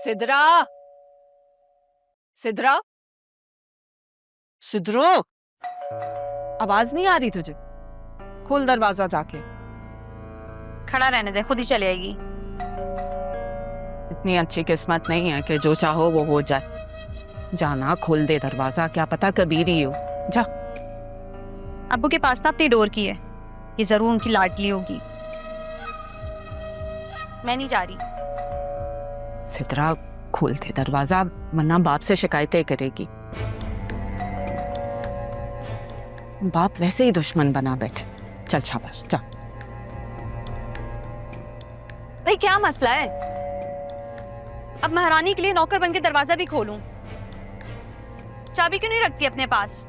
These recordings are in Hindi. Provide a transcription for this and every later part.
सिद्रा, सिद्रा, सिद्रो, आवाज नहीं आ रही तुझे? खोल दरवाजा जाके। खड़ा रहने दे, खुद ही चली आएगी। इतनी अच्छी किस्मत नहीं है कि जो चाहो वो हो जाए। जाना, खोल दे दरवाजा, क्या पता कबीर ही हो। जा। अब्बू के पास ना अपनी डोर की है, ये जरूर उनकी लाडली होगी। मैं नहीं जा रही। सिद्रा, खोल दे दरवाजा, वरना बाप से शिकायतें करेगी। बाप वैसे ही दुश्मन बना बैठे। चल शाबाश, जा। भाई क्या मसला है? अब महारानी के लिए नौकर बन के दरवाजा भी खोलूं? चाबी क्यों नहीं रखती अपने पास?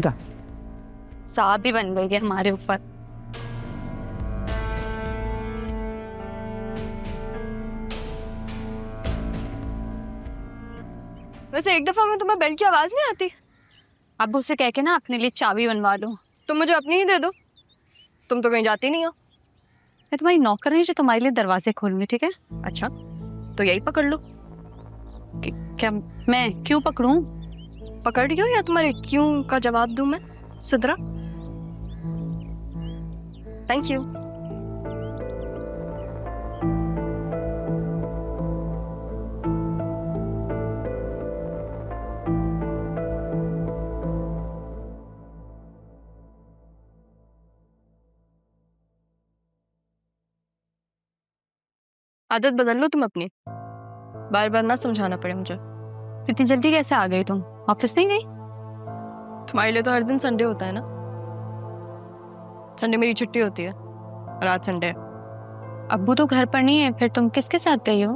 जा। साहब भी बन गई है हमारे ऊपर। वैसे एक दफा में तुम्हें बेल्ट की आवाज नहीं आती? अब्बू से कह के ना अपने लिए चाबी बनवा लो। तुम मुझे अपनी ही दे दो, तुम तो कहीं जाती नहीं हो। मैं तुम्हारी नौकर नहीं जो तुम्हारे लिए दरवाजे खोलूंगी, ठीक है? अच्छा, तो यही पकड़ लो। क्या मैं क्यों पकड़ूं? पकड़ रही हो या तुम्हारे क्यों का जवाब दूं मैं? Sidra, thank you. आदत बदल लो तुम अपनी, बार बार ना समझाना पड़े मुझे। इतनी जल्दी कैसे आ गई तुम? ऑफिस नहीं गई? तुम्हारे लिए तो हर दिन संडे होता है ना। संडे मेरी छुट्टी होती है और आज संडे है। अब्बू तो घर पर नहीं है, फिर तुम किसके साथ गई हो?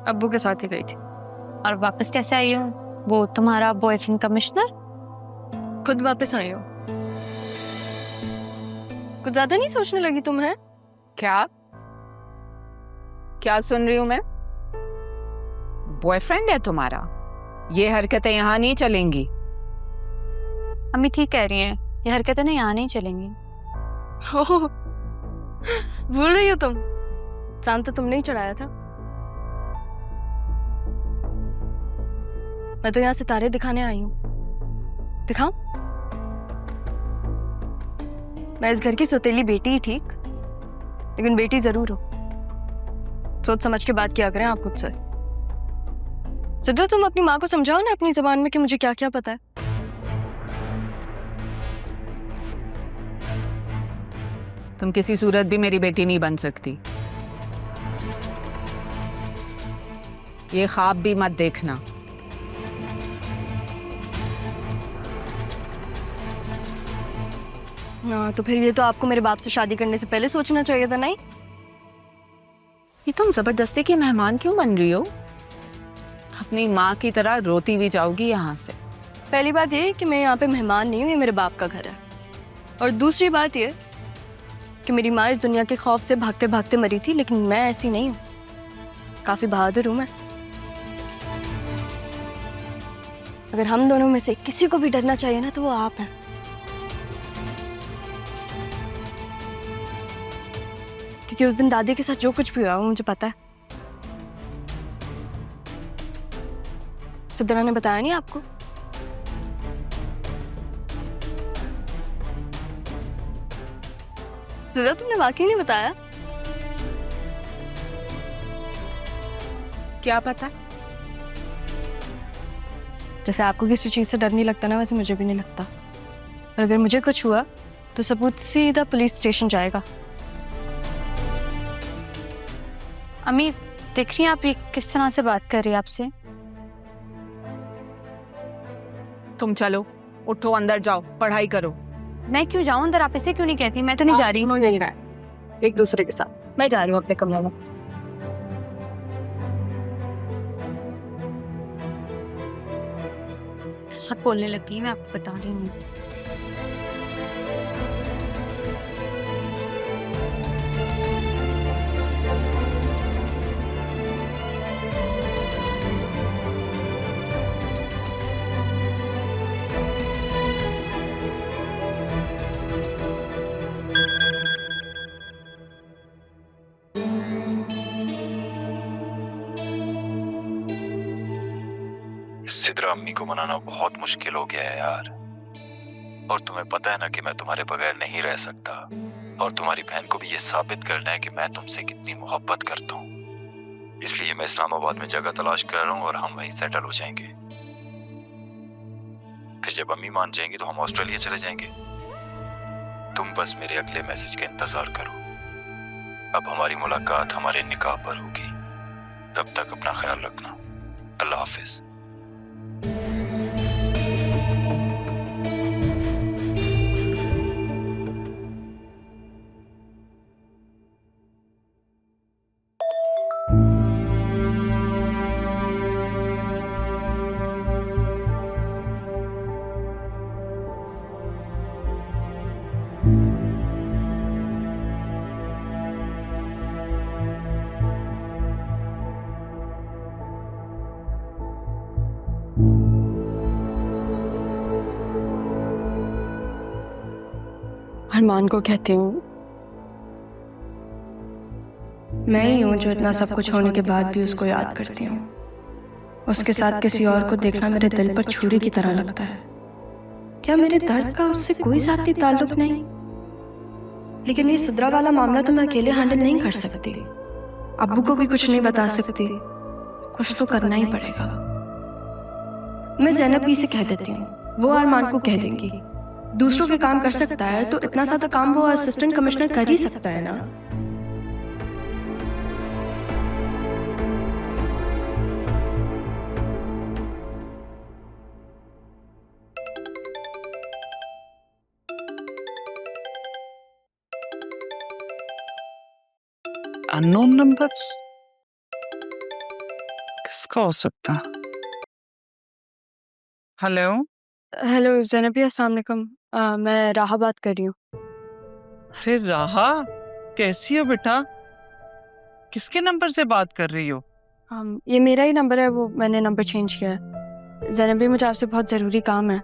अब्बू के साथ ही गई थी। और वापस कैसे आई हो? वो तुम्हारा बॉयफ्रेंड कमिश्नर? खुद वापस आई हो। कुछ ज्यादा नहीं सोचने लगी तुम? है क्या क्या सुन रही हूं मैं? बॉयफ्रेंड है तुम्हारा? ये हरकतें यहाँ नहीं चलेंगी। अम्मी ठीक कह रही हैं, ये हरकतें ना यहाँ नहीं चलेंगी। भूल रही हो तुम? चांद तो तुमने ही चढ़ाया था। मैं तो यहाँ सितारे दिखाने आई हूँ। दिखाऊं? मैं इस घर की सौतेली बेटी ही ठीक, लेकिन बेटी जरूर हो। सोच समझ के बात किया करें आप खुद से। सिद्रा, तुम अपनी माँ को समझाओ ना अपनी जबान में कि मुझे क्या क्या पता है। तुम किसी सूरत भी मेरी बेटी नहीं बन सकती। ये ख्वाब भी मत देखना। हाँ, तो फिर ये तो आपको मेरे बाप से शादी करने से पहले सोचना चाहिए था। नहीं, ये तुम जबरदस्ती की मेहमान क्यों बन रही हो? अपनी माँ की तरह रोती भी जाओगी यहाँ से। पहली बात ये कि मैं यहाँ पे मेहमान नहीं हूँ, ये मेरे बाप का घर है। और दूसरी बात ये कि मेरी माँ इस दुनिया के खौफ से भागते भागते मरी थी, लेकिन मैं ऐसी नहीं हूँ। काफी बहादुर हूँ मैं। अगर हम दोनों में से किसी को भी डरना चाहिए ना, तो वो आप हैं। क्योंकि उस दिन दादी के साथ जो कुछ भी हुआ वो मुझे पता है। सिद्रा ने बताया नहीं आपको? सिद्रा, तुमने वाकई नहीं बताया? क्या पता? जैसे आपको किसी चीज से डर नहीं लगता ना, वैसे मुझे भी नहीं लगता। और अगर मुझे कुछ हुआ तो सबूत सीधा पुलिस स्टेशन जाएगा। अम्मी देख रही हैं आप ये किस तरह से बात कर रही है आपसे? तुम चलो, उठो, अंदर जाओ, पढ़ाई करो। मैं क्यों जाऊं अंदर? आप इसे क्यों नहीं कहती? मैं तो नहीं जा रही। नहीं रहा एक दूसरे के साथ। मैं जा रही हूँ अपने कमरे में। सब बोलने लगी है, मैं आपको बता रही हूँ। सिद्रा अम्मी को मनाना बहुत मुश्किल हो गया है यार। और तुम्हें पता है ना कि मैं तुम्हारे बगैर नहीं रह सकता, और तुम्हारी बहन को भी ये साबित करना है कि मैं तुमसे कितनी मोहब्बत करता हूँ। इसलिए मैं इस्लामाबाद में जगह तलाश कर रहा हूँ और हम वहीं सेटल हो जाएंगे। फिर जब अम्मी मान जाएंगी तो हम ऑस्ट्रेलिया चले जाएंगे। तुम बस मेरे अगले मैसेज का इंतजार करो। अब हमारी मुलाकात हमारे निकाह पर होगी। तब तक अपना ख्याल रखना। अल्लाह हाफिज। अरमान को कहती हूँ मैं ही हूँ जो इतना सब कुछ होने के बाद भी उसको याद करती हूँ। उसके साथ किसी और को देखना मेरे दिल पर छुरी की तरह लगता है। क्या मेरे दर्द का उससे कोई ज़ाती ताल्लुक नहीं? लेकिन ये सिद्रा वाला मामला तो मैं अकेले हैंडल नहीं कर सकती। अब्बू को भी कुछ नहीं बता सकती। कुछ तो करना ही पड़ेगा। मैं ज़ैनब भी से कह देती हूँ, वो अरमान को कह देंगी। दूसरों के काम कर सकता है तो इतना सा काम वो असिस्टेंट कमिश्नर कर ही सकता है ना। अननोन नंबर किसका हो सकता? हेलो हेलो ज़ैनबी, अस्सलाम वालेकुम। मैं राहा बात कर रही हूँ। अरे राहा, कैसी हो बेटा? किसके नंबर से बात कर रही हो? ये मेरा ही नंबर है, वो मैंने नंबर चेंज किया है। ज़ैनबी, मुझे आपसे बहुत ज़रूरी काम है।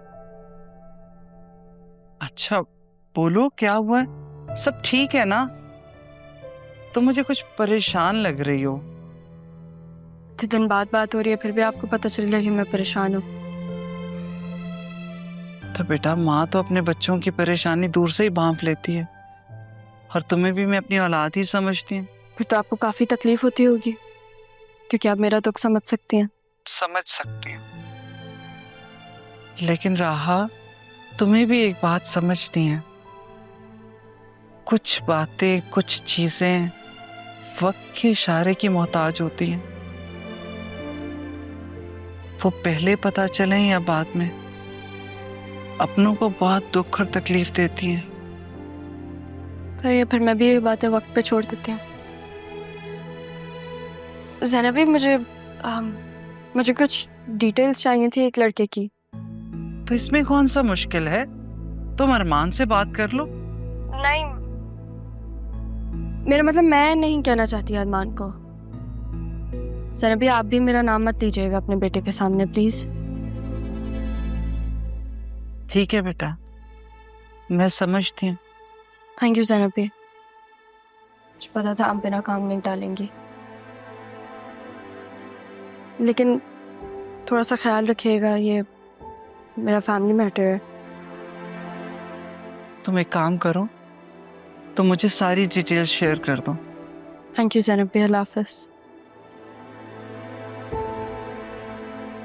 अच्छा बोलो, क्या हुआ है? सब ठीक है ना? तो मुझे कुछ परेशान लग रही हो। इतने दिन बाद बात हो रही है, फिर भी आपको पता चल गया कि मैं परेशान हूँ। तो बेटा, माँ तो अपने बच्चों की परेशानी दूर से ही भांप लेती है, और तुम्हें भी मैं अपनी औलाद ही समझती हूँ। फिर तो आपको काफ़ी तकलीफ होती होगी, क्योंकि आप मेरा दुख समझ सकती हैं। समझ सकती हूँ, लेकिन राहा, तुम्हें भी एक बात समझनी है। कुछ बातें, कुछ चीजें वक्त के इशारे की मोहताज होती हैं। वो पहले पता चले या बाद में, अपनों को बहुत दुख और तकलीफ देती हैं। तो ये फिर मैं भी ये बातें वक्त पे छोड़ देती हूँ। ज़ैनबी, मुझे कुछ डिटेल्स चाहिए थी एक लड़के की। तो इसमें कौन सा मुश्किल है? तुम अरमान से बात कर लो। नहीं, मेरा मतलब मैं नहीं कहना चाहती अरमान को। ज़ैनबी, आप भी मेरा नाम मत लीजिएगा अपने बेटे के सामने, प्लीज। ठीक है बेटा, मैं समझती हूँ। थैंक यू ज़ैनबी, मुझे पता था आप बिना काम नहीं डालेंगी, लेकिन थोड़ा सा ख्याल रखिएगा, ये मेरा फैमिली मैटर है। तुम एक काम करो, तुम मुझे सारी डिटेल्स शेयर कर दो। थैंक यू ज़ैनबी, अल्लाह हाफ़िज़।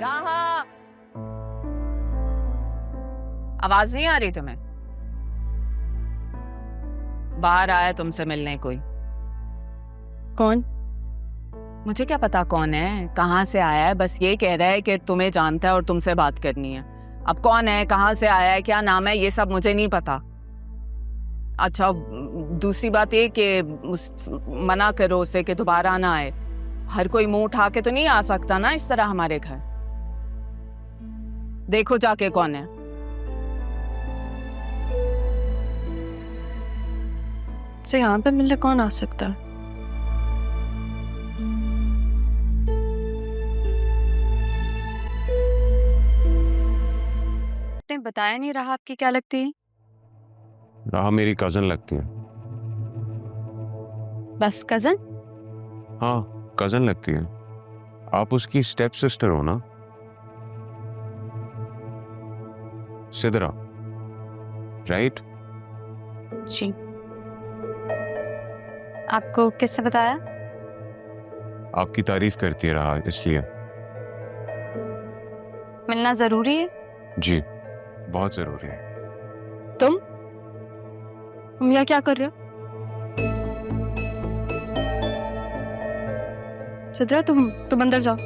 राहा, आवाज नहीं आ रही तुम्हें? बाहर आया तुमसे मिलने कोई? कौन? मुझे क्या पता कौन है, कहाँ से आया है, बस ये कह रहा है कि तुम्हें जानता है और तुमसे बात करनी है। अब कौन है, कहाँ से आया है, क्या नाम है, ये सब मुझे नहीं पता। अच्छा, दूसरी बात ये कि मना करो उसे कि दोबारा ना आए। हर कोई मुंह उठा के तो नहीं आ सकता ना इस तरह हमारे घर। देखो जाके कौन है। से यहाँ पे मिलने कौन आ सकता है? आपने बताया नहीं, राहा आपकी क्या लगती है? राहा मेरी कजन लगती है। बस कजन? हाँ, कजन लगती है। आप उसकी स्टेप सिस्टर हो ना? सिदरा, राइट? जी। आपको किसने बताया? आपकी तारीफ करती है रहा, इसलिए। मिलना जरूरी है? जी, बहुत जरूरी है। तुम यहाँ क्या कर रहे हो? सिद्रा, तुम अंदर जाओ।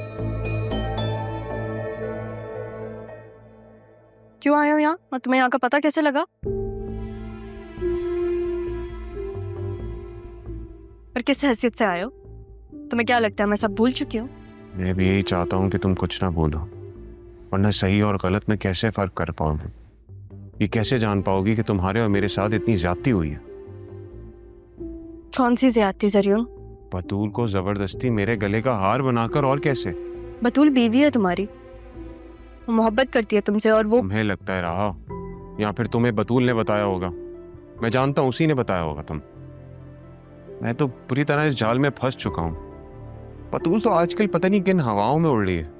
क्यों आए हो यहाँ, और तुम्हें यहाँ का पता कैसे लगा? पर किस हैसियत से आए हो? तुम्हें क्या लगता है मैं सब भूल चुकी हूँ? मैं भी यही चाहता हूँ कि तुम कुछ ना भूलो, वरना सही और गलत में कैसे फर्क कर पाऊंगी? ये कैसे जान पाओगी कि तुम्हारे और मेरे साथ इतनी ज्यादती हुई है? कौन सी ज्यादती जरियून? बतूल को जबरदस्ती मेरे गले का हार बनाकर, और कैसे? बतूल बीवी है तुम्हारी, वो मोहब्बत करती है तुमसे, और वो तुम्हें लगता है रहा, या फिर तुम्हें बतूल ने बताया होगा? मैं जानता हूं उसी ने बताया होगा। मैं तो पूरी तरह इस जाल में फंस चुका हूं। बतूल तो आजकल पता नहीं किन हवाओं में उड़ रही है।